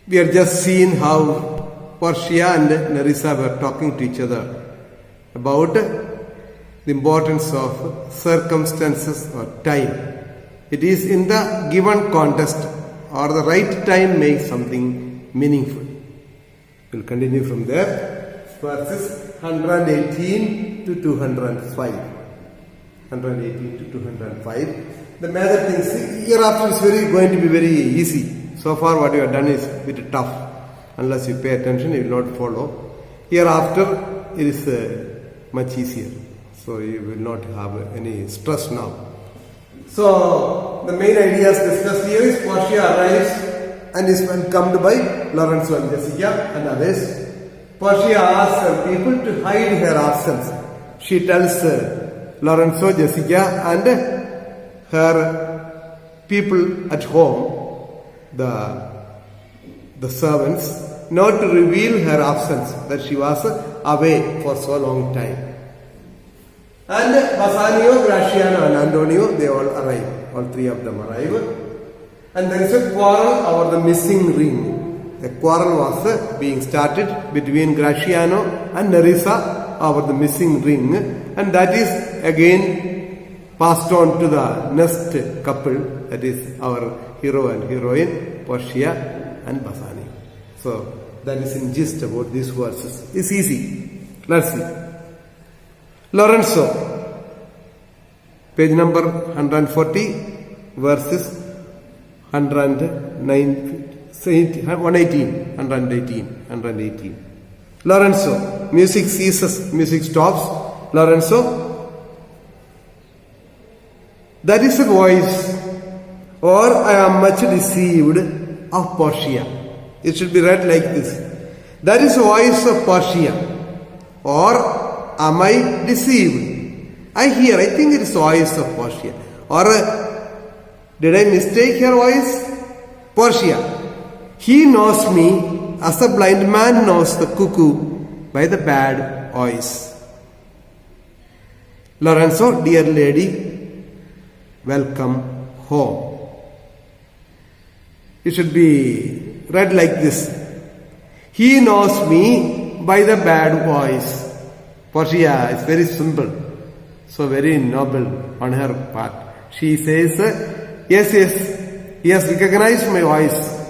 We are just seeing how Portia and Nerissa were talking to each other about the importance of circumstances or time. It is in the given context or the right time makes something meaningful. We'll continue from there. Verses 118 to 205. 118 to 205. The major things hereafter is going to be very easy. So far what you have done is a bit tough. Unless you pay attention, you will not follow. Hereafter it is much easier. So you will not have any stress now. So the main ideas discussed here is Portia arrives and is welcomed by Lorenzo and Jessica and others. Portia asks her people to hide her absence. She tells Lorenzo, Jessica and her people at home, the servants, not to reveal her absence, that she was away for so long time. And Bassanio, Graciano and Antonio, they all arrive. All three of them arrive. And there is a quarrel over the missing ring. The quarrel was being started between Graciano and Nerissa over the missing ring. And that is again passed on to the next couple, that is our hero and heroine, Portia and Bassanio. So that is in gist about these verses. It's easy. Let's see. Lorenzo, page number 140, verses 118. Lorenzo, music ceases, music stops. Lorenzo, that is a voice, or I am much deceived of Portia. It should be read like this. That is a voice of Portia, or am I deceived? I think it is the voice of Portia. Or did I mistake her voice? Portia. He knows me as a blind man knows the cuckoo by the bad voice. Lorenzo, dear lady, welcome home. It should be read like this. He knows me by the bad voice. Portia is very simple, so very noble on her part. She says, yes, he has recognized my voice.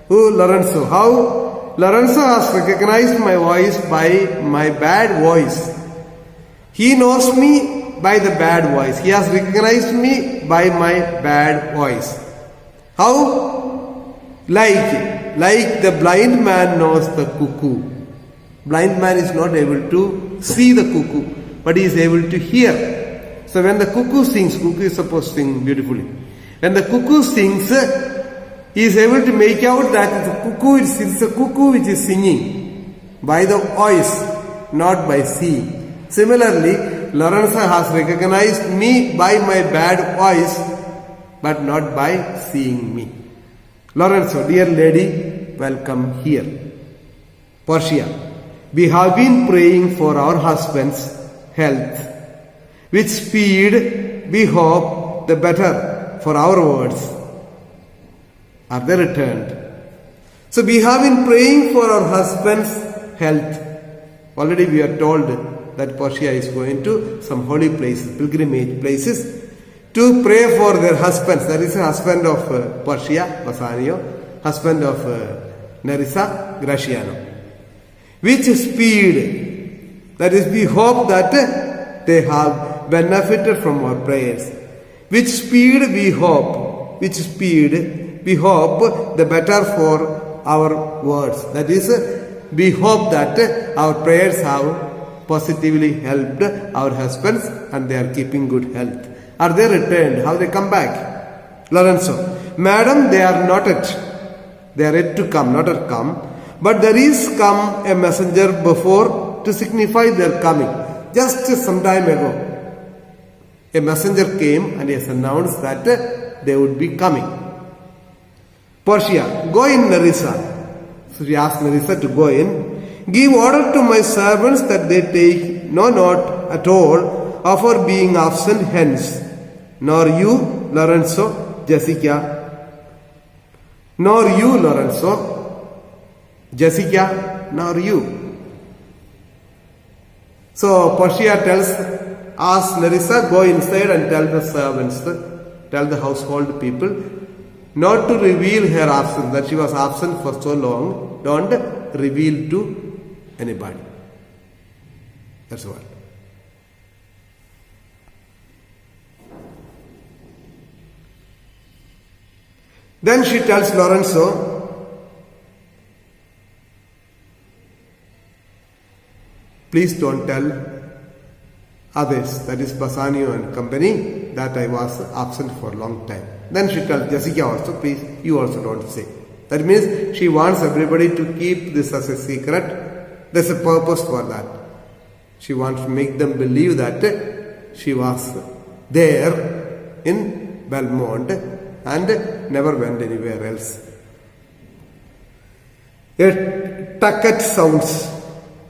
Who? Lorenzo. How? Lorenzo has recognized my voice by my bad voice. He knows me by the bad voice. He has recognized me by my bad voice. How? Like the blind man knows the cuckoo. Blind man is not able to see the cuckoo, but he is able to hear. So when the cuckoo sings, cuckoo is supposed to sing beautifully. When the cuckoo sings, he is able to make out that the cuckoo is a cuckoo which is singing by the voice, not by seeing. Similarly, Lorenzo has recognized me by my bad voice, but not by seeing me. Lorenzo, dear lady, welcome here. Portia. We have been praying for our husband's health. With speed, we hope the better for our words. Are they returned? So we have been praying for our husband's health. Already we are told that Portia is going to some holy places, pilgrimage places, to pray for their husbands. That is the husband of Portia, Bassanio, husband of Nerissa, Graciano. Which speed, that is, we hope that they have benefited from our prayers. Which speed we hope, the better for our words. That is, we hope that our prayers have positively helped our husbands and they are keeping good health. Are they returned? Have they come back? Lorenzo, madam, they are not yet. They are yet to come, not yet come. But there is come a messenger before to signify their coming. Just some time ago, a messenger came and he has announced that they would be coming. Portia, go in, Nerissa. So she asked Nerissa to go in. Give order to my servants that they take no note at all of our being absent hence. Nor you, Lorenzo, Jessica, nor you, Lorenzo, Jessica nor you. So Portia asks Larissa, go inside and tell the servants, tell the household people, not to reveal her absence, that she was absent for so long. Don't reveal to anybody. That's what. Then she tells Lorenzo, please don't tell others, that is Bassanio and company, that I was absent for a long time. Then she tells Jessica also, please, you also don't say. That means she wants everybody to keep this as a secret. There's a purpose for that. She wants to make them believe that she was there in Belmont and never went anywhere else. A tucket sounds.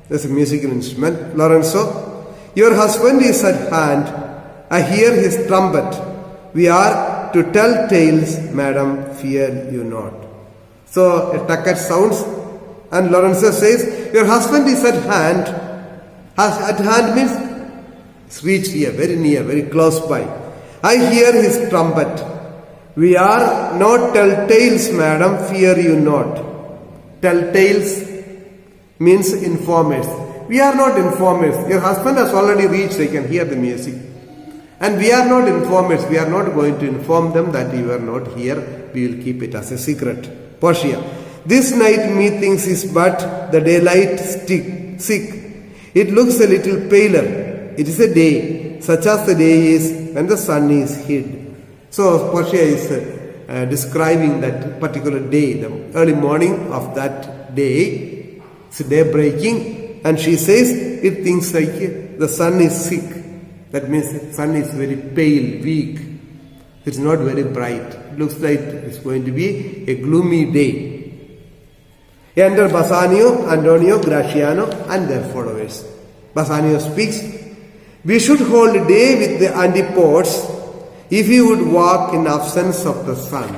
There's a musical instrument. Lorenzo, your husband is at hand. I hear his trumpet. We are to tell tales, madam, fear you not. So a tucket sounds and Lorenzo says, your husband is at hand. At hand means it's reached here, very near, very close by. I hear his trumpet. We are not tell tales, madam, fear you not. Tell tales means informers. We are not informers. Your husband has already reached, they can hear the music. And we are not informers. We are not going to inform them that you are not here. We will keep it as a secret. Portia, this night methinks is but the daylight sick. It looks a little paler. It is a day, such as the day is when the sun is hid. So Portia is describing that particular day, the early morning of that day. It's day breaking, and she says it thinks like the sun is sick. That means the sun is very pale, weak. It's not very bright. It looks like it's going to be a gloomy day. Enter Bassanio, Antonio, Graciano and their followers. Bassanio speaks, we should hold day with the antipodes if he would walk in absence of the sun.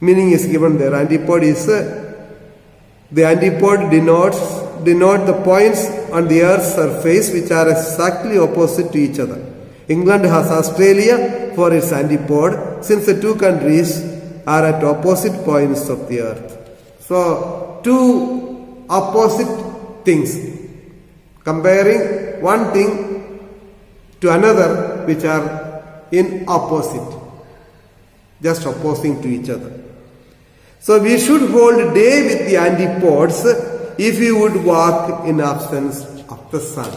Meaning is given there. Antipode is the antipode denote the points on the earth's surface which are exactly opposite to each other. England has Australia for its antipode, since the two countries are at opposite points of the earth. So two opposite things, comparing one thing to another which are in opposite, just opposing to each other. So we should hold day with the antipodes if we would walk in absence of the sun.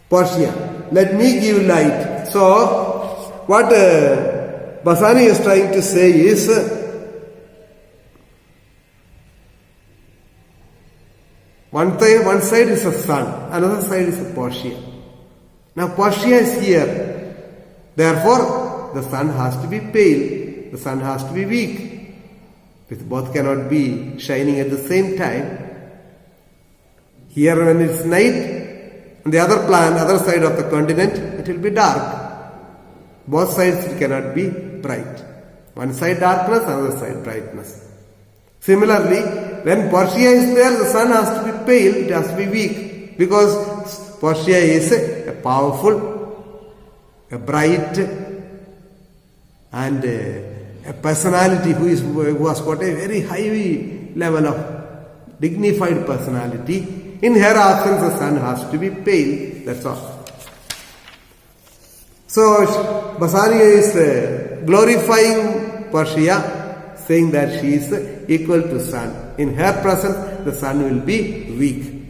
Portia, let me give light. So what Bassanio is trying to say is one side is the sun, another side is Portia. Now Portia is here. Therefore, the sun has to be pale, the sun has to be weak. Both cannot be shining at the same time. Here when it's night, on the other side of the continent, it will be dark. Both sides it cannot be bright. One side darkness, another side brightness. Similarly, when Portia is there, the sun has to be pale, it has to be weak. Because Portia is a powerful, a bright, and a personality who has got a very high level of dignified personality. In her absence, the sun has to be pale. That's all. So Bassanio is glorifying Portia, saying that she is equal to sun. In her presence, the sun will be weak.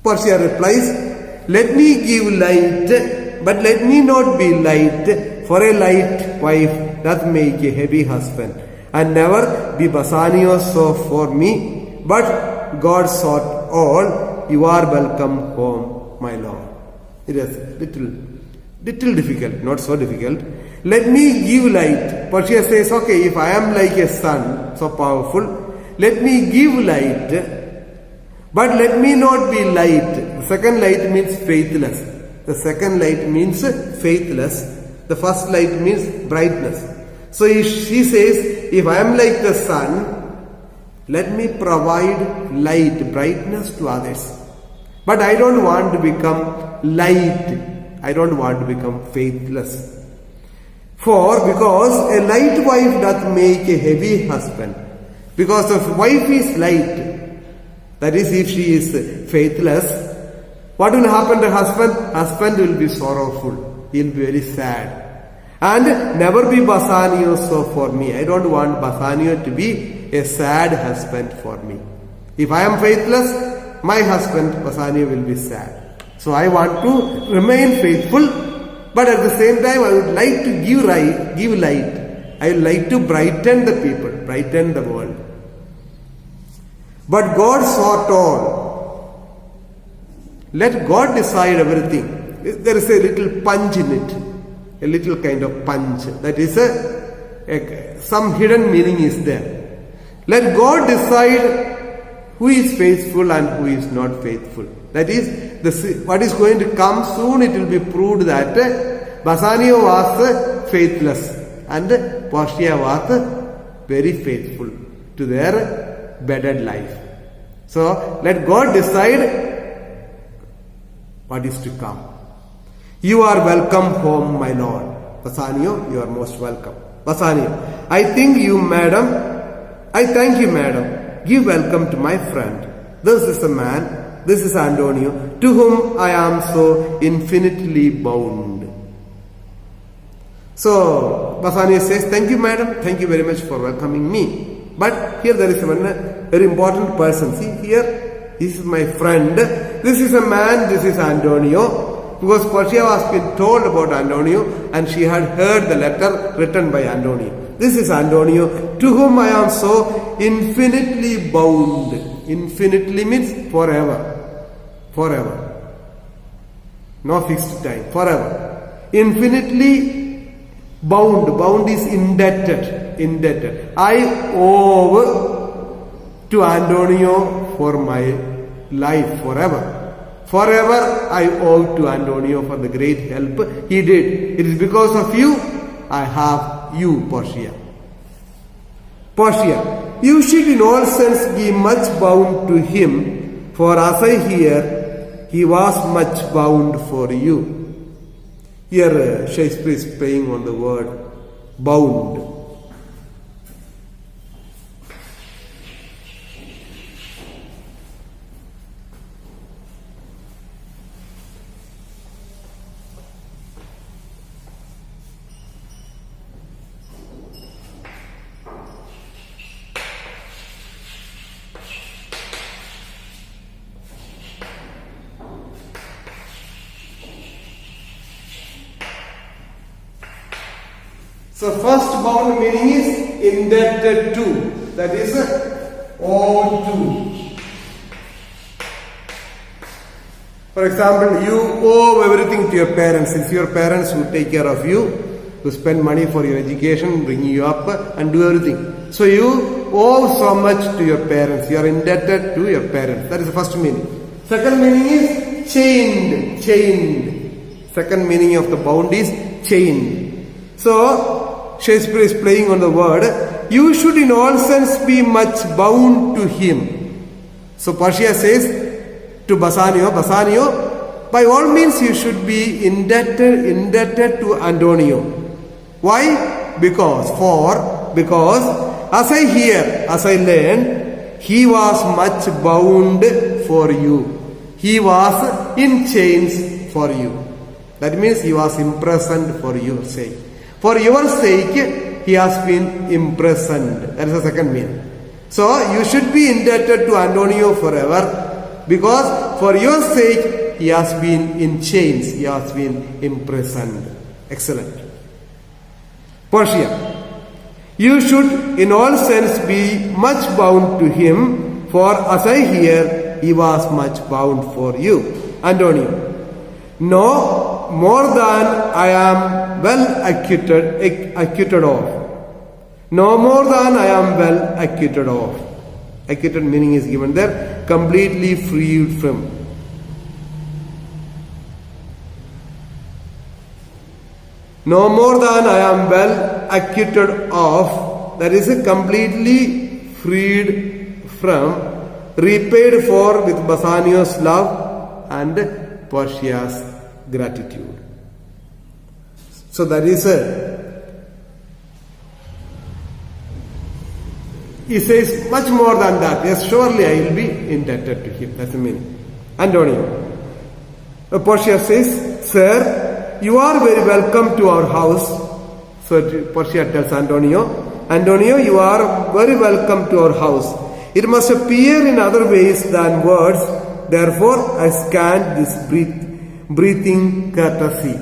Portia replies, let me give light, but let me not be light, for a light wife doth make a heavy husband, and never be Bassanio so for me, but God sought all, you are welcome home, my Lord. It is little difficult, not so difficult. Let me give light. Portia says, okay, if I am like a sun, so powerful, let me give light, but let me not be light. The second light means faithless. The second light means faithless. The first light means brightness. So she says, if I am like the sun, Let me provide light, brightness to others. But I don't want to become light. I don't want to become faithless. Because a light wife doth make a heavy husband. Because the wife is light, that is, if she is faithless, what will happen to husband? Husband will be sorrowful. He will be very sad. And never be Bassanio so for me. I don't want Bassanio to be a sad husband for me. If I am faithless, my husband Bassanio will be sad. So I want to remain faithful, but at the same time I would like to give light. I would like to brighten the people, brighten the world. But God saw it all. Let God decide everything. There is a little punch in it. A little kind of punch. That is some hidden meaning is there. Let God decide who is faithful and who is not faithful. That is, what is going to come soon, it will be proved that Bassanio was faithless and Portia was very faithful to their bedded life. So, let God decide what is to come. You are welcome home, my lord. Bassanio, you are most welcome. Bassanio, I thank you, madam. Give welcome to my friend. This is a man, this is Antonio, to whom I am so infinitely bound. So, Bassanio says, thank you, madam. Thank you very much for welcoming me. But here there is one very important person. See here, this is my friend. This is a man, this is Antonio. Because Portia was been told about Antonio and she had heard the letter written by Antonio. This is Antonio, to whom I am so infinitely bound. Infinitely means forever. Forever. No fixed time. Forever. Infinitely bound. Bound is indebted. Indebted. I owe to Antonio for my life forever. Forever I owe to Antonio for the great help he did. It is because of you I have you, Portia. Portia, you should in all sense be much bound to him, for as I hear, he was much bound for you. Here Shakespeare is playing on the word bound. So first bound meaning is indebted to. That is owed to. For example, you owe everything to your parents. It's your parents who take care of you, who spend money for your education, bring you up and do everything. So you owe so much to your parents. You are indebted to your parents. That is the first meaning. Second meaning is chained. Chained. Second meaning of the bound is chained. So Shakespeare is playing on the word, you should in all sense be much bound to him. So Portia says to Bassanio, Bassanio, by all means you should be indebted to Antonio. Why? Because as I hear, as I learn, he was much bound for you. He was in chains for you. That means he was imprisoned for your sake. For your sake, he has been imprisoned. That is the second meaning. So, you should be indebted to Antonio forever because for your sake, he has been in chains. He has been imprisoned. Excellent. Portia, you should in all sense be much bound to him, for as I hear, he was much bound for you. Antonio, no more than I am well acquitted of. No more than I am well acquitted of. Acquitted meaning is given there, completely freed from. No more than I am well acquitted of. That is completely freed from repaid for with Bassanio's love and Portia's gratitude. So that is he says much more than that. Yes, surely I will be indebted to him. That's the meaning. Antonio. Portia says, Sir, you are very welcome to our house. So Portia tells Antonio, you are very welcome to our house. It must appear in other ways than words. Therefore, I scanned this breathing courtesy.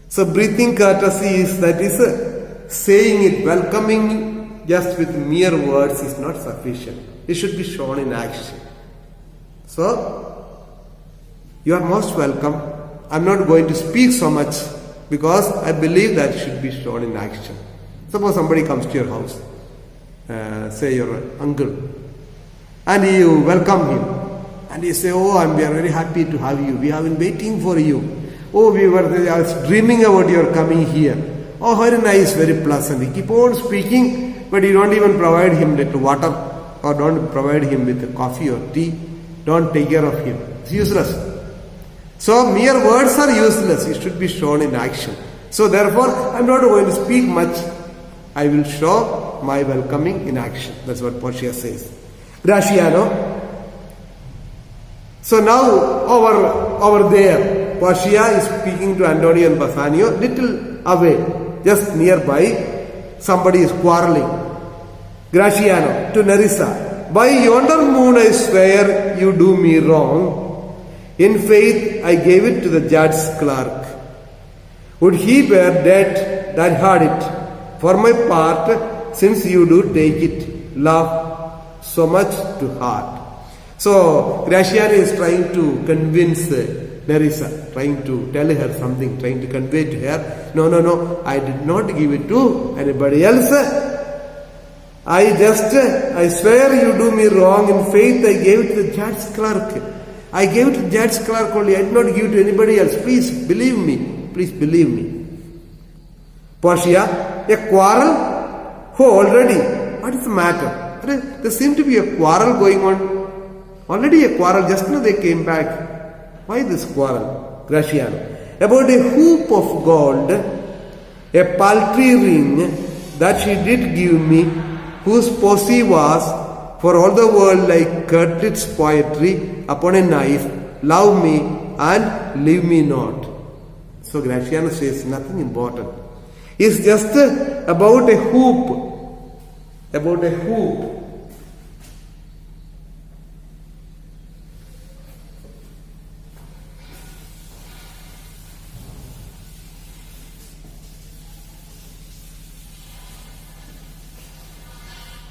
So breathing courtesy is saying it, welcoming just with mere words is not sufficient. It should be shown in action. So, you are most welcome. I'm not going to speak so much because I believe that should be shown in action. Suppose somebody comes to your house, say your uncle, and you welcome him, and you say, we are very happy to have you. We have been waiting for you. I was dreaming about your coming here. Oh, very nice, very pleasant. You keep on speaking, but you don't even provide him with water or don't provide him with coffee or tea. Don't take care of him. It's useless. So mere words are useless. It should be shown in action. So therefore, I'm not going to speak much. I will show my welcoming in action. That's what Portia says. Graciano. So now over there, Portia is speaking to Antonio and Bassanio, little away, just nearby. Somebody is quarreling. Graciano to Nerissa. By yonder moon I swear you do me wrong. In faith, I gave it to the judge's clerk. Would he bear debt that had it? For my part, since you do take it, love so much to heart. So, Graciano is trying to convince Nerissa, trying to tell her something, trying to convey to her, no, I did not give it to anybody else. I swear you do me wrong. In faith, I gave it to the judge's clerk. I gave it to the judge's clerk only. I did not give it to anybody else. Please believe me. Please believe me. Portia, a quarrel? Oh, already. What is the matter? There seemed to be a quarrel going on. Already a quarrel. Just now they came back. Why this quarrel? Graciano. About a hoop of gold, a paltry ring that she did give me, whose posse was for all the world like Curtlet's poetry upon a knife, love me and leave me not. So Graciano says nothing important. It's just about a hoop. About a hoop.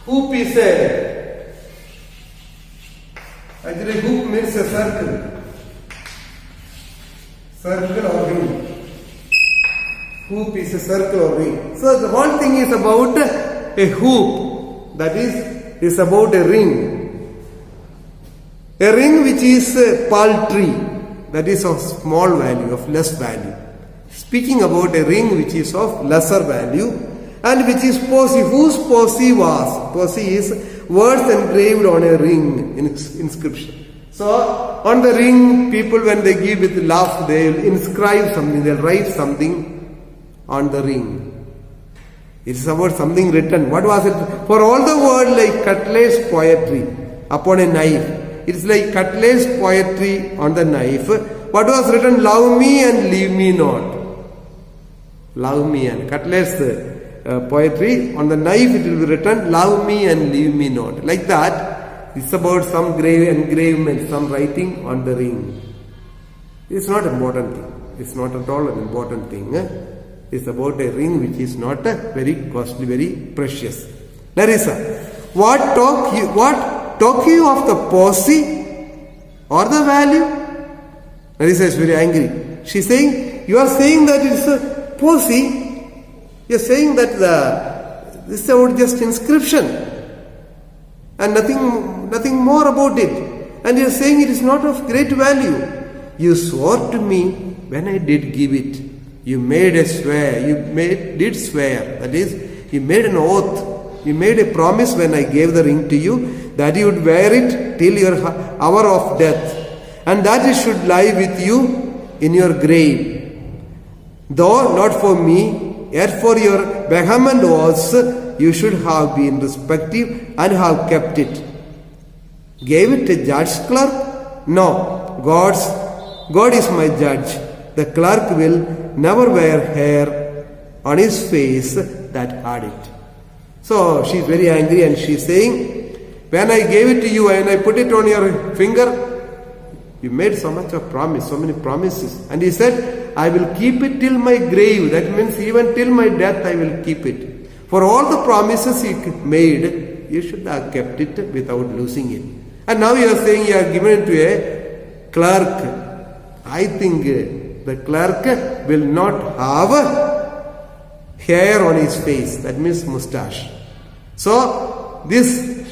Hoop is actually hoop means a circle. Circle or ring. Hoop is a circle or ring. So the whole thing is about a hoop. That is about a ring. A ring which is paltry. That is of small value, of less value. Speaking about a ring which is of lesser value. And which is posse. Whose posse was? Posse is words engraved on a ring inscription. So on the ring, people when they give with love, they will inscribe something, they'll write something on the ring. It is about something written. What was it? For all the world like Cutler's poetry upon a knife. It is like Cutler's poetry on the knife. What was written? Love me and leave me not. Love me and Cutler's poetry on the knife it will be written, love me and leave me not. Like that, it's about some engravement, some writing on the ring. It's not an important thing. It's not at all an important thing. It's about a ring which is not very costly, very precious. Nerissa, what talk you of the posse or the value? Nerissa is very angry. She's saying, you are saying that it's a posse. You are saying that this is about just inscription and nothing more about it. And you are saying it is not of great value. You swore to me when I did give it. You made a swear. Did swear. That is, you made an oath You made a promise when I gave the ring to you that you would wear it till your hour of death, and that it should lie with you in your grave. Though not for me, yet for your vehement oaths you should have been respective and have kept it. Gave it a judge's clerk? No, God is my judge. The clerk will never wear hair on his face that had it. So she is very angry and she is saying, when I gave it to you and I put it on your finger, you made so much of promise, so many promises. And he said, I will keep it till my grave. That means even till my death I will keep it. For all the promises he made, you should have kept it without losing it. And now you are saying you are given it to a clerk. I think the clerk will not have hair on his face. That means mustache. So this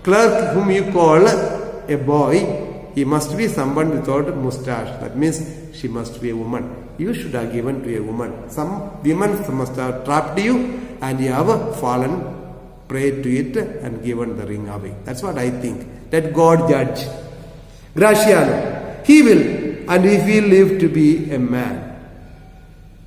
clerk whom you call a boy, he must be someone without a mustache. That means she must be a woman. You should have given to a woman. Some women must have trapped you and you have fallen prey to it and given the ring away. That's what I think. Let God judge. Graciano, he will, and if he live to be a man.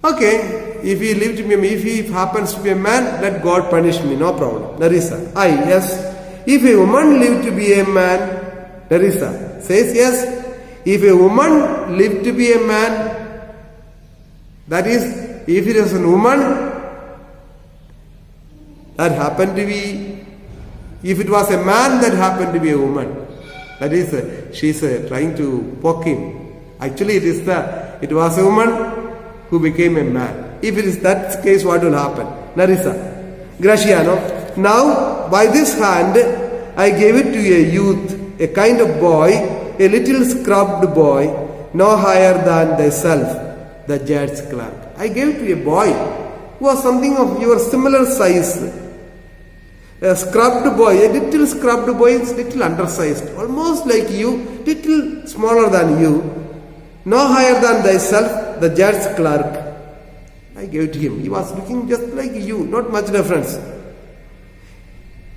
Okay, if he live to be a man, if he happens to be a man, let God punish me, no problem. Larissa, yes. If a woman live to be a man, Larissa says yes. If a woman lived to be a man, that is, if it is a woman that happened to be, if it was a man that happened to be a woman, that is, she is trying to poke him. Actually, it was a woman who became a man. If it is that case, what will happen? Larissa, Graciano, now by this hand I gave it to a youth, a kind of boy, a little scrubbed boy, no higher than thyself, the judge's clerk. I gave it to a boy who was something of your similar size. A scrubbed boy, a little scrubbed boy is little undersized, almost like you, little smaller than you, no higher than thyself, the judge's clerk. I gave it to him. He was looking just like you, not much difference.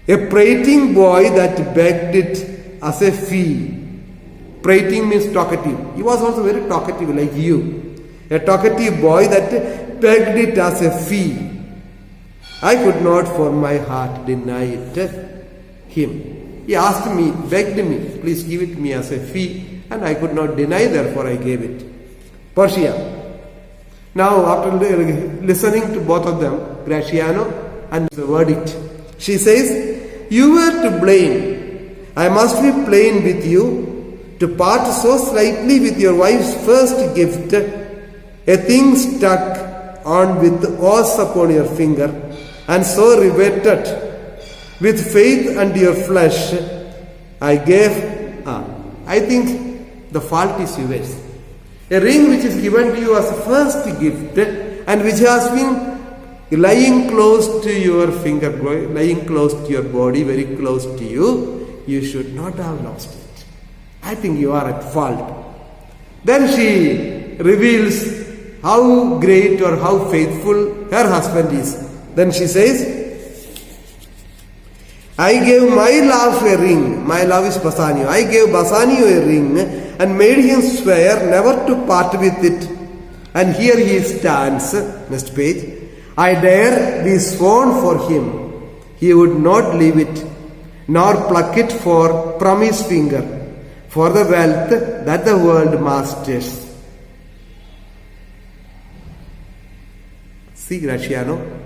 A prating boy that begged it as a fee. Prating means talkative. He was also very talkative like you. A talkative boy that begged it as a fee. I could not for my heart deny it him. He asked me, begged me, please give it me as a fee, and I could not deny, therefore I gave it. Portia. Now after listening to both of them, Graciano and the verdict, she says, you were to blame. I must be plain with you, to part so slightly with your wife's first gift, a thing stuck on with oaths upon your finger, and so riveted with faith and your flesh, I gave. I think the fault is yours. A ring which is given to you as a first gift and which has been lying close to your finger, lying close to your body, very close to you, you should not have lost it. I think you are at fault. Then she reveals how great or how faithful her husband is. Then she says, I gave my love a ring. My love is Bassanio. I gave Bassanio a ring and made him swear never to part with it. And here he stands. Next page. I dare be sworn for him. He would not leave it, nor pluck it from his finger, for the wealth that the world masters. See, Graciano,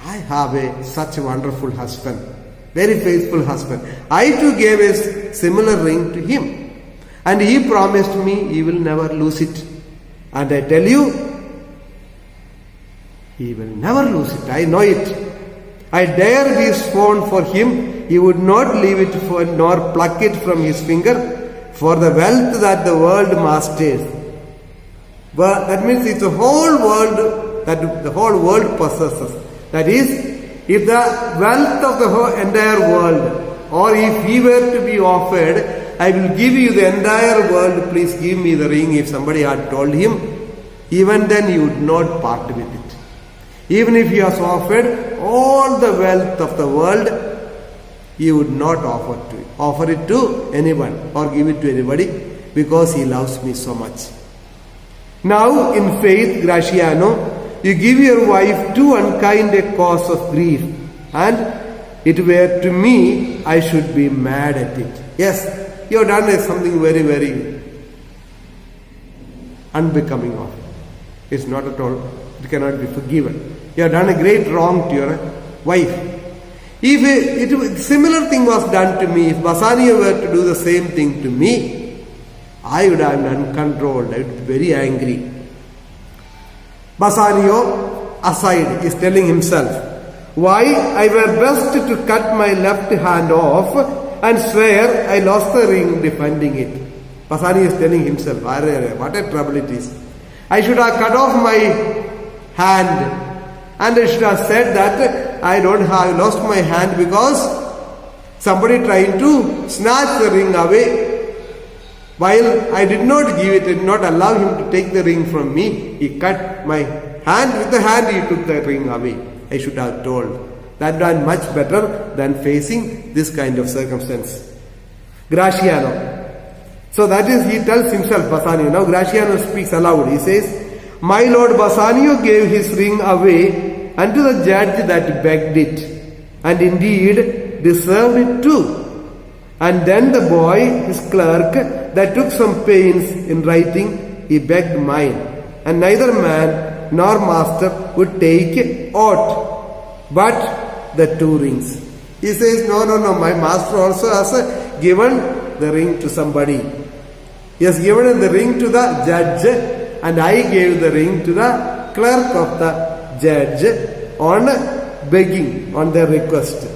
I have such a wonderful husband, very faithful husband. I too gave a similar ring to him, and he promised me he will never lose it. And I tell you, he will never lose it. I know it. I dare be sworn for him, he would not leave it nor pluck it from his finger, for the wealth that the world masters. But that means it's the whole world that the whole world possesses. That is, if the wealth of the whole entire world, or if he were to be offered, I will give you the entire world, please give me the ring. If somebody had told him, even then he would not part with it. Even if he has offered all the wealth of the world, he would not offer it to anyone or give it to anybody because he loves me so much. Now, in faith, Graciano, you give your wife too unkind a cause of grief, and it were to me, I should be mad at it. Yes, you have done something very, very unbecoming of it. It's not at all, it cannot be forgiven. You have done a great wrong to your wife. If similar thing was done to me, if Bassanio were to do the same thing to me, I would have been uncontrolled, I would be very angry. Bassanio, aside, is telling himself, why, I were best to cut my left hand off and swear I lost the ring defending it. Bassanio is telling himself, what a trouble it is. I should have cut off my hand and I should have said that I lost my hand because somebody tried to snatch the ring away. While I did not give it, did not allow him to take the ring from me, he cut my hand. With the hand he took the ring away. I should have told. That done much better than facing this kind of circumstance. Graciano. So that is, he tells himself, Bassanio. Now Graciano speaks aloud. He says, my lord Bassanio gave his ring away unto the judge that begged it, and indeed deserved it too. And then the boy, his clerk, that took some pains in writing, he begged mine. And neither man nor master would take aught but the 2 rings. He says, no, my master also has given the ring to somebody. He has given the ring to the judge, and I gave the ring to the clerk of the judge on begging, on their request.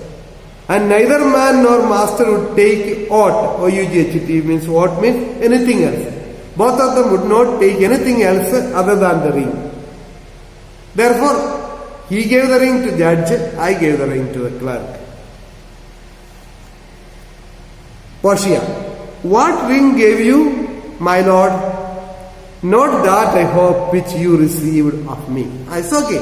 And neither man nor master would take aught. O-U-G-H-T means what means anything else. Both of them would not take anything else other than the ring. Therefore, he gave the ring to judge, I gave the ring to the clerk. Portia, what ring gave you, my lord? Not that I hope which you received of me. It's okay.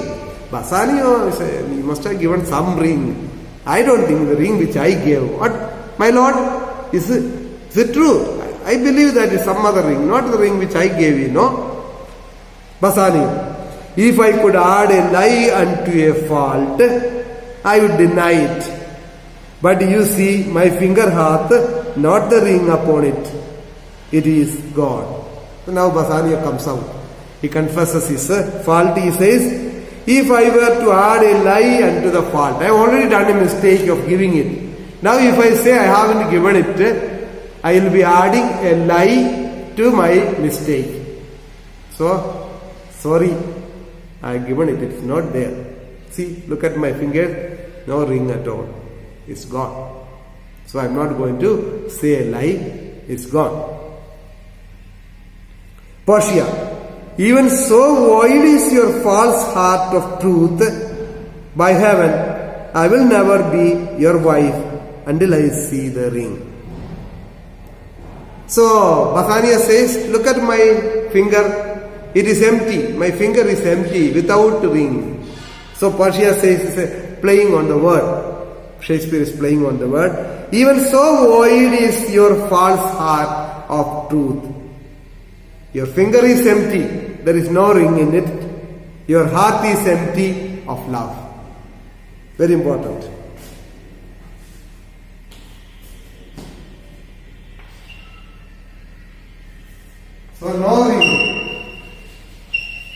Bassanio, you must have given some ring. I don't think the ring which I gave. What, my lord? Is it true? I believe that is some other ring, not the ring which I gave you, no? Bassanio, if I could add a lie unto a fault, I would deny it. But you see, my finger hath not the ring upon it. It is God. So now Bassanio comes out. He confesses his fault. He says, if I were to add a lie unto the fault, I have already done a mistake of giving it. Now if I say I haven't given it, I will be adding a lie to my mistake. So, sorry, I have given it, it's not there. See, look at my finger, no ring at all. It's gone. So I am not going to say a lie, it's gone. Portia, even so void is your false heart of truth. By heaven, I will never be your wife until I see the ring. So Bassanio says, look at my finger. It is empty. My finger is empty without ring. So Portia says, it's playing on the word. Shakespeare is playing on the word. Even so void is your false heart of truth. Your finger is empty. There is no ring in it. Your heart is empty of love. Very important. So no ring.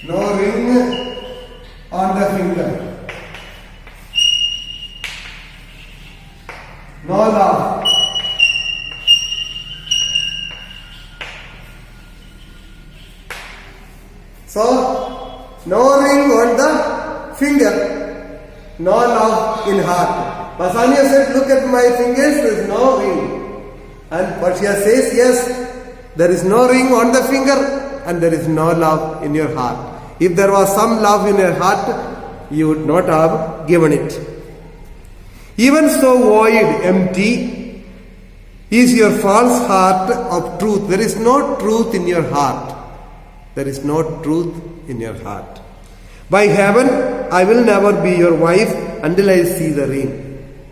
No ring on the finger. No love. So, no ring on the finger. No love in heart. Bassanio said, look at my fingers, there is no ring. And Portia says, yes, there is no ring on the finger and there is no love in your heart. If there was some love in your heart, you would not have given it. Even so void, empty, is your false heart of truth. There is no truth in your heart. There is no truth in your heart. By heaven, I will never be your wife until I see the ring.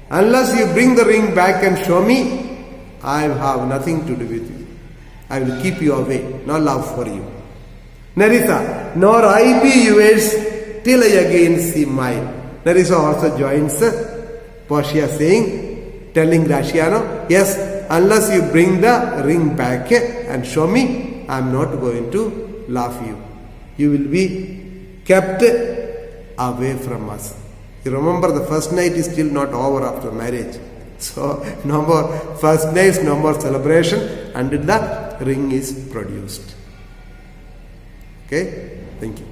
Unless you bring the ring back and show me, I have nothing to do with you. I will keep you away, no love for you. Narisa, nor I be yours till I again see mine. Narisa also joins Portia saying, telling Graciano, yes, unless you bring the ring back and show me, I am not going to love you. You will be kept away from us. You remember the first night is still not over after marriage. So no more first night, no more celebration until the ring is produced. Okay? Thank you.